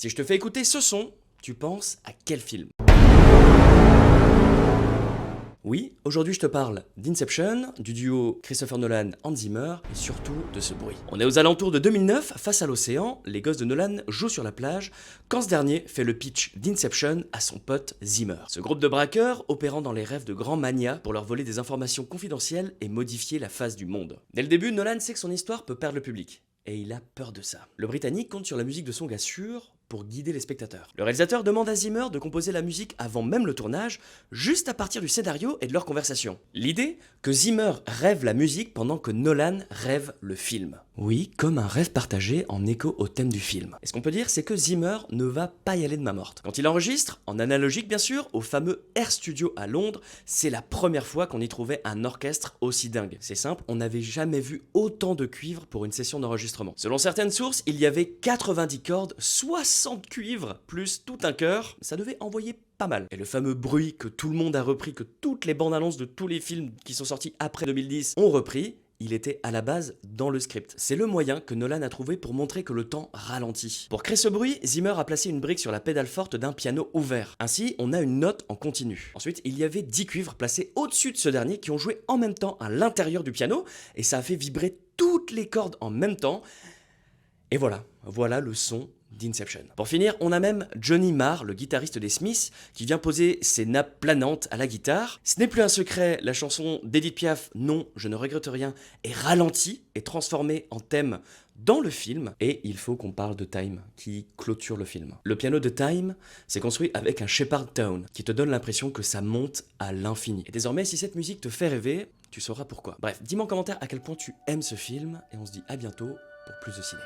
Si je te fais écouter ce son, tu penses à quel film? Oui, aujourd'hui je te parle d'Inception, du duo Christopher Nolan-Hans Zimmer et surtout de ce bruit. On est aux alentours de 2009, face à l'océan, les gosses de Nolan jouent sur la plage quand ce dernier fait le pitch d'Inception à son pote Zimmer. Ce groupe de braqueurs opérant dans les rêves de grands manias pour leur voler des informations confidentielles et modifier la face du monde. Dès le début, Nolan sait que son histoire peut perdre le public. Et il a peur de ça. Le Britannique compte sur la musique de son gars sûr pour guider les spectateurs. Le réalisateur demande à Zimmer de composer la musique avant même le tournage, juste à partir du scénario et de leur conversation. L'idée, que Zimmer rêve la musique pendant que Nolan rêve le film. Oui, comme un rêve partagé en écho au thème du film. Et ce qu'on peut dire, c'est que Zimmer ne va pas y aller de main morte. Quand il enregistre, en analogique bien sûr, au fameux Air Studio à Londres, c'est la première fois qu'on y trouvait un orchestre aussi dingue. C'est simple, on n'avait jamais vu autant de cuivre pour une session d'enregistrement. Selon certaines sources, il y avait 90 cordes, 60 cuivres, plus tout un chœur. Ça devait envoyer pas mal. Et le fameux bruit que tout le monde a repris, que toutes les bandes annonces de tous les films qui sont sortis après 2010 ont repris, il était à la base dans le script. C'est le moyen que Nolan a trouvé pour montrer que le temps ralentit. Pour créer ce bruit, Zimmer a placé une brique sur la pédale forte d'un piano ouvert. Ainsi, on a une note en continu. Ensuite, il y avait 10 cuivres placés au-dessus de ce dernier qui ont joué en même temps à l'intérieur du piano et ça a fait vibrer toutes les cordes en même temps. Et voilà le son d'Inception. Pour finir, on a même Johnny Marr, le guitariste des Smiths, qui vient poser ses nappes planantes à la guitare. Ce n'est plus un secret, la chanson d'Edith Piaf, Non, je ne regrette rien, est ralentie et transformée en thème dans le film. Et il faut qu'on parle de Time, qui clôture le film. Le piano de Time, c'est construit avec un Shepard Tone, qui te donne l'impression que ça monte à l'infini. Et désormais, si cette musique te fait rêver, tu sauras pourquoi. Bref, dis-moi en commentaire à quel point tu aimes ce film, et on se dit à bientôt pour plus de ciné.